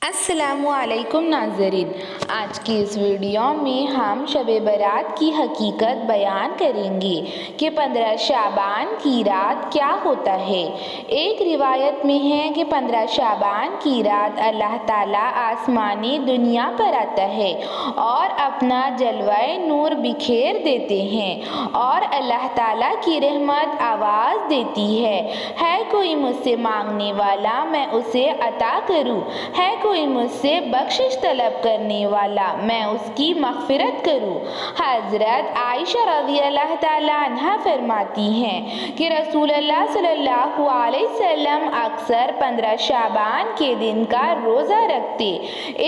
السلام علیکم ناظرین، آج کی اس ویڈیو میں ہم شب برات کی حقیقت بیان کریں گے کہ 15 شعبان کی رات کیا ہوتا ہے۔ ایک روایت میں ہے کہ 15 شعبان کی رات اللہ تعالیٰ آسمانی دنیا پر آتا ہے اور اپنا جلوہ نور بکھیر دیتے ہیں اور اللہ تعالیٰ کی رحمت آواز دیتی ہے کوئی مجھ سے مانگنے والا میں اسے عطا کروں، ہے کوئی مجھ سے بخشش طلب کرنے والا میں اس کی مغفرت کروں۔ حضرت عائشہ رضی اللہ تعالیٰ عنہ فرماتی ہیں کہ رسول اللہ صلی اللہ علیہ وسلم اکثر 15 شعبان کے دن کا روزہ رکھتے۔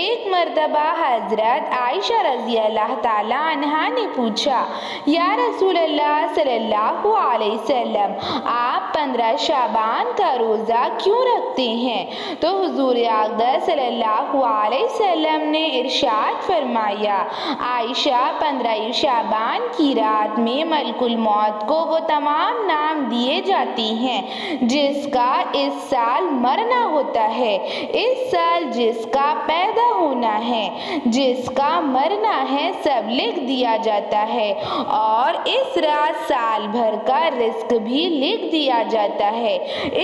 ایک مرتبہ حضرت عائشہ رضی اللہ تعالیٰ عنہ نے پوچھا، یا رسول اللہ صلی اللہ علیہ وسلم، آپ 15 شعبان کا روزہ کیوں رکھتے ہیں؟ تو حضور اقدس صلی اللہ علیہ وسلم نے ارشاد فرمایا، عائشہ 15 شعبان کی رات میں ملک الموت کو وہ تمام نام دیے جاتے ہیں جس کا اس سال مرنا ہوتا ہے، اس سال جس کا پیدا ہونا ہے، جس کا مرنا ہے، سب لکھ دیا جاتا ہے اور اس رات سال بھر کا رزق بھی لکھ دیا جاتا ہے،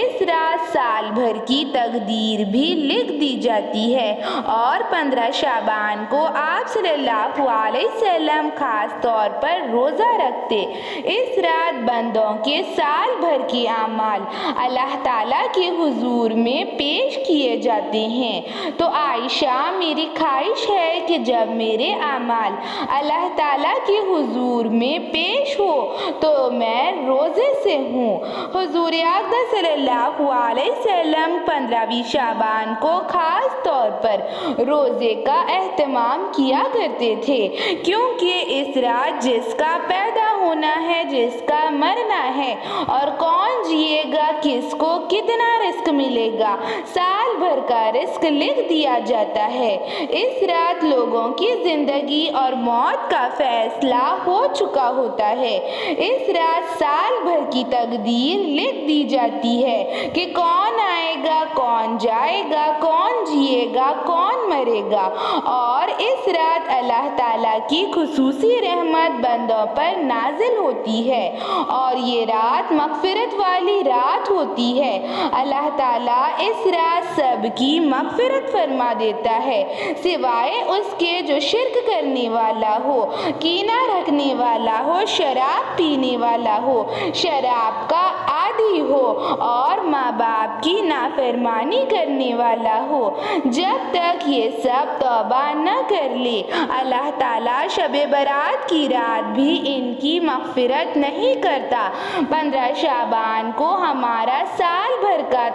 اس رات سال بھر کی تقدیر بھی لکھ دی جاتی ہے اور 15 شعبان کو آپ صلی اللہ علیہ وسلم خاص طور پر روزہ رکھتے۔ اس رات بندوں کے سال بھر کے اعمال اللہ تعالیٰ کے حضور میں پیش کیے جاتے ہیں۔ تو عائشہ، میری خواہش ہے کہ جب میرے اعمال اللہ تعالیٰ کے حضور میں پیش ہو تو میں روزے سے ہوں۔ حضور اقدس صلی اللہ علیہ وسلم 15 شعبان کو خاص طور پر روزے کا اہتمام کیا کرتے تھے، کیونکہ اس رات جس کا پیدا ہونا ہے، جس کا مرنا ہے اور کون جیے گا، کس کو کتنا رزق ملے گا، سال بھر کا رزق لکھ دیا جاتا ہے۔ اس رات لوگوں کی زندگی اور موت کا فیصلہ ہو چکا ہوتا ہے۔ اس رات سال بھر کی تقدیر لکھ دی جاتی ہے کہ کون آئے گا، کون جائے گا، کون جیے گا، کون مرے گا، اور اس رات اللہ تعالیٰ کی خصوصی رحمت بندوں پر نازل ہوتی ہے اور یہ رات مغفرت والی رات ہوتی ہے۔ اللہ تعالیٰ اس رات سب کی مغفرت فرما دیتا ہے سوائے اس کے جو شرک کرنے والا ہو، کینہ رکھنے والا ہو، شراب پینے والا ہو، شراب کا عادی ہو اور ماں باپ کی نافرمانی کرنے والا ہو۔ جب تک یہ سب توبہ نہ کر لے، اللہ تعالیٰ شب برات کی رات بھی ان کی مغفرت نہیں کرتا۔ 15 شعبان کو ہمارا سال بھر کا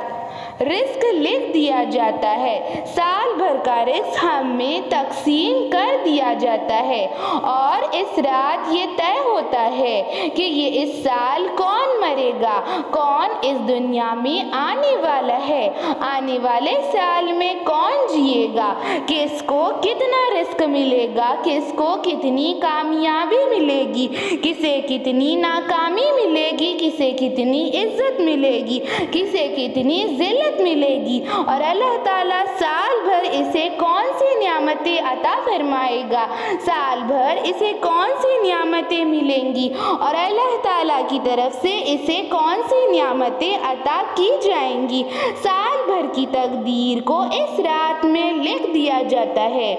رزق لکھ دیا جاتا ہے، سال بھر کا رزق ہمیں تقسیم کر دیا جاتا ہے اور اس رات یہ طے ہوتا ہے کہ یہ اس سال کون مرے گا، کون اس دنیا میں آنے والا ہے، آنے والے سال میں کون جیے گا، کس کو کتنا رزق ملے گا، کس کو کتنی کامیابی ملے گی، کسے کتنی ناکامی ملے گی، کسے کتنی عزت ملے گی، کسے کتنی ذلت ملے گی، اور اللہ تعالیٰ سال بھر اسے کون سی نعمتیں عطا فرمائے گا، سال بھر اسے کون سی نعمتیں ملیں گی اور اللہ تعالیٰ کی طرف سے اسے کون سی نعمتیں عطا کی جائیں گی، سال بھر کی تقدیر کو اس رات میں لکھ دیا جاتا ہے۔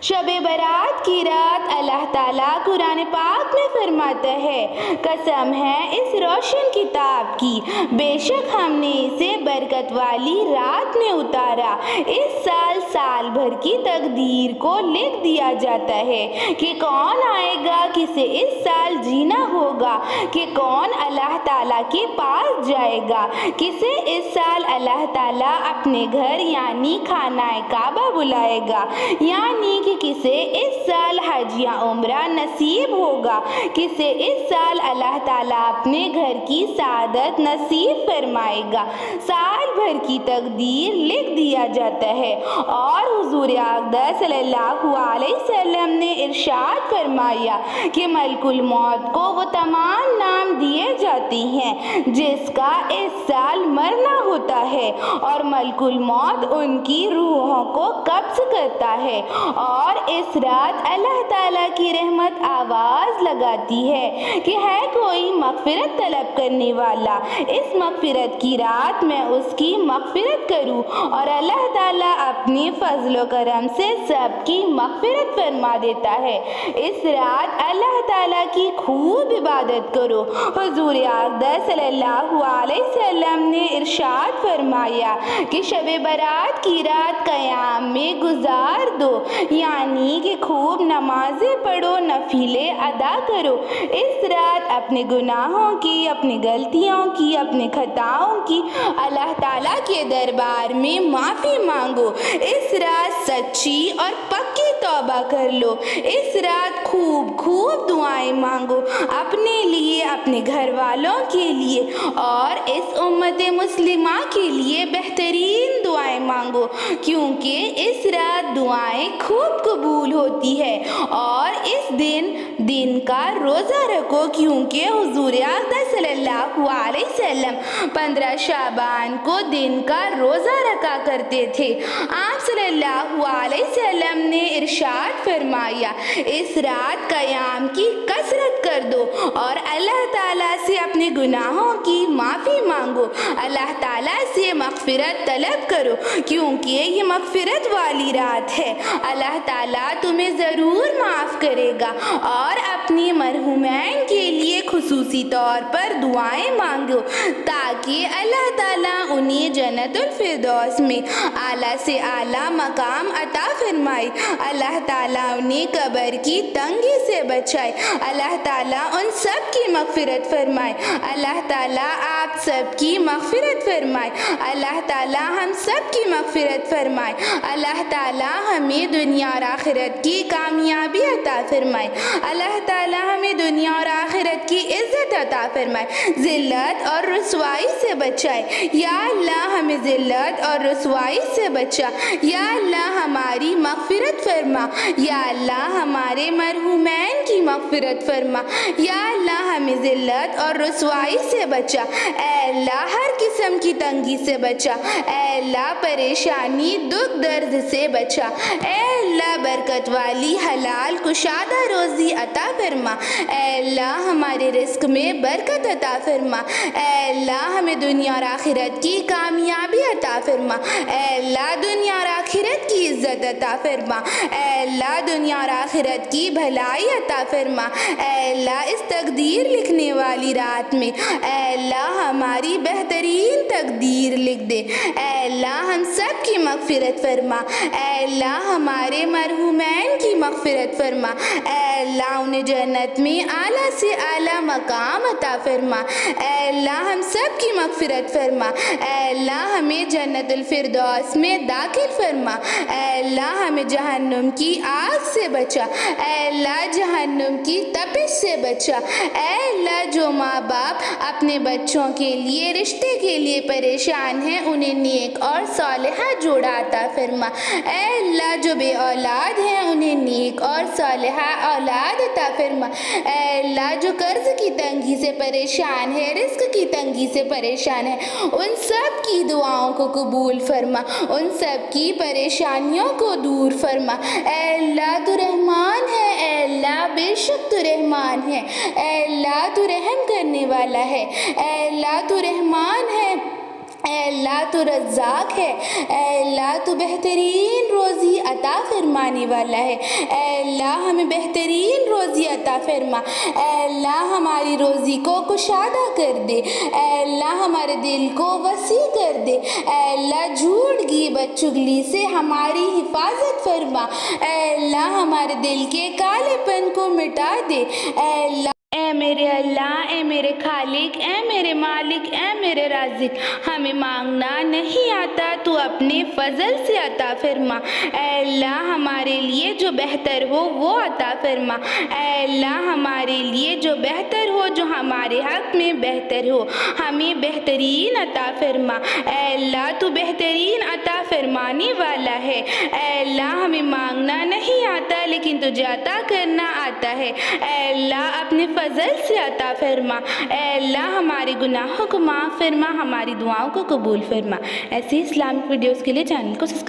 شب برات کی رات اللہ تعالیٰ قرآن پاک میں فرماتا ہے، قسم ہے اس روشن کتاب کی، بے شک ہم نے اسے برکت والی رات میں اتارا۔ اس سال بھر کی تقدیر کو لکھ دیا جاتا ہے کہ کون آئے گا، کسے اس سال جینا ہوگا، کہ کون اللہ تعالیٰ کے پاس جائے گا، کسے اس سال اللہ تعالیٰ اپنے گھر یعنی خانہ کعبہ بلائے گا، یعنی کہ کہ کسے اس سال حج یا عمرہ نصیب ہوگا، کسے اس سال اللہ تعالیٰ اپنے گھر کی سعادت نصیب فرمائے گا۔ سال بھر کی تقدیر لکھ دیا جاتا ہے اور حضور اقدس صلی اللہ علیہ وسلم نے ارشاد فرمایا کہ ملک الموت کو وہ تمام نام دیے جاتے ہیں جس کا اس سال مرنا ہوتا ہے، اور ملک الموت ان کی روحوں کو قبض کرتا ہے، اور اس رات اللہ تعالیٰ کی رحمت آواز لگاتی ہے کہ ہے کوئی مغفرت طلب کرنے والا، اس مغفرت کی رات میں اس کی مغفرت کروں، اور اللہ تعالیٰ اپنی فضل و کرم سے سب کی مغفرت فرما دیتا ہے۔ اس رات اللہ تعالیٰ کی خوب عبادت کرو۔ حضور اقدس صلی اللہ علیہ وسلم نے ارشاد فرمایا کہ شب برات کی رات قیام میں گزار دو، یعنی کہ خوب نمازیں پڑھو، نفلیں ادا کرو۔ اس رات اپنے گناہوں کی، اپنی غلطیوں کی، اپنے خطاؤں کی اللہ تعالیٰ کے دربار میں معافی مانگو۔ اس رات سچی اور پکی توبہ کر لو۔ اس رات خوب خوب دعائیں مانگو، اپنے لیے، اپنے گھر والوں کے لیے اور اس امت مسلمہ کے لیے بہترین دعائیں مانگو، کیونکہ اس رات دعائیں خوب قبول ہوتی ہے۔ اور اس دن کا روزہ رکھو، کیونکہ حضور اقدس صلی اللہ علیہ وسلم 15 شعبان کو دن کا روزہ رکھا کرتے تھے۔ آپ صلی اللہ علیہ وسلم نے ارشاد فرمایا اس رات قیام کی کثرت کر دو اور اللہ تعالیٰ سے اپنے گناہوں کی معافی مانگو، اللہ تعالیٰ سے مغفرت طلب کرو، کیونکہ یہ مغفرت والی رات ہے۔ اللہ تعالیٰ تمہیں ضرور معاف کرے گا، اور اپنی مرحومین کے لیے خصوصی طور پر دعائیں مانگو تاکہ اللہ تعالیٰ انہیں جنت الفردوس میں اعلیٰ سے اعلیٰ مقام عطا فرمائے۔ اللہ تعالیٰ انہیں قبر کی تنگی سے بچائے۔ اللہ تعالیٰ ان سب کی مغفرت فرمائے۔ اللہ تعالیٰ آپ سب کی مغفرت فرمائے۔ اللہ تعالیٰ ہم سب کی مغفرت فرمائے۔ اللہ تعالیٰ ہمیں دنیا اور آخرت کی کامیابی عطا فرمائے۔ اللہ تعالیٰ ہمیں دنیا اور آخرت کی عزت عطا فرمائے، ذلت اور رسوائی سے بچائے۔ یا اللہ ہمیں ذلت اور رسوائی سے بچا۔ یا اللہ ہماری مغفرت فرما۔ یا اللہ ہمارے مرحومین کی مغفرت فرما۔ یا اللہ ہمیں ذلت اور رسوائی سے بچا۔ اے اللہ ہر قسم کی تنگی سے بچا۔ اے اللہ پریشانی، دکھ، درد سے بچا۔ اے اللہ برکت والی حلال کشادہ روزی عطا فرما۔ اے اللہ ہمارے رزق میں برکت عطا فرما۔ اے اللہ ہمیں دنیا اور آخرت کی کامیابی عطا فرما۔ اے اللہ دنیا اور آخرت کی عزت عطا فرما۔ اے اللہ دنیا اور آخرت کی بھلائی عطا فرما۔ اے اللہ اس تقدیر لکھنے والی رات میں اے اللہ ہماری بہترین تقدیر لکھ دے۔ اے اللہ ہم سب کی مغفرت فرما۔ اے اللہ ہمارے مرحومین کی مغفرت فرما۔ اے اللہ انہیں جنت میں اعلیٰ سے اعلیٰ مقام عطا فرما۔ اے اللہ ہم سب کی مغفرت فرما۔ اے اللہ ہمیں جنت الفردوس میں داخل فرما۔ اے اللہ ہمیں جہنم کی آگ سے بچا۔ اے اللہ جہنم کی تپش سے بچا۔ اے اللہ جو ماں باپ اپنے بچوں کے لیے، رشتے کے لیے پریشان ہیں، انہیں نیک اور صالحہ جوڑا عطا فرما۔ اے اللہ جو بے اولاد ہیں، انہیں نیک اور صالحہ اولاد عطا فرما۔ اے اللہ جو قرض کی تنگی سے پریشان ہے، رزق کی تنگی سے پریشان ہے، ان سب کی دعاؤں کو قبول فرما، ان سب کی پریشانیوں کو دور فرما۔ اے اللہ تو رحمان ہے، اے اللہ بے شک تو رحمان ہے، اے اللہ تو رحم کرنے والا ہے، اے اللہ تو رحمان ہے، اے اللہ تو رزاق ہے، اے اللہ تو بہترین روزی عطا فرمانے والا ہے۔ اے اللہ ہمیں بہترین روزی عطا فرما۔ اے اللہ ہماری روزی کو کشادہ کر دے۔ اے اللہ ہمارے دل کو وسیع کر دے۔ اے اللہ جھوٹ، غیبت، چغلی سے ہماری حفاظت فرما۔ اے اللہ ہمارے دل کے کالے پن کو مٹا دے۔ اے اللہ اے میرے اللہ، اے میرے خالق، اے میرے مالک، اے میرے رازق، ہمیں مانگنا نہیں آتا، تو اپنے فضل سے عطا فرما۔ اے اللہ ہمارے لیے جو بہتر ہو وہ عطا فرما۔ اے اللہ ہمارے لیے جو بہتر ہو، جو ہمارے حق میں بہتر ہو، ہمیں بہترین عطا فرما۔ اے اللہ تو بہترین عطا فرمانے والا ہے۔ اے اللہ ہمیں مانگنا نہیں آتا لیکن تجھے عطا کرنا آتا ہے۔ اے اللہ اپنے فضل سے عطا فرما۔ اے اللہ ہمارے گناہوں کو معاف فرما، ہماری دعاؤں کو قبول فرما۔ ایسی اسلامک ویڈیوز کے لیے چینل کو سبسکرائب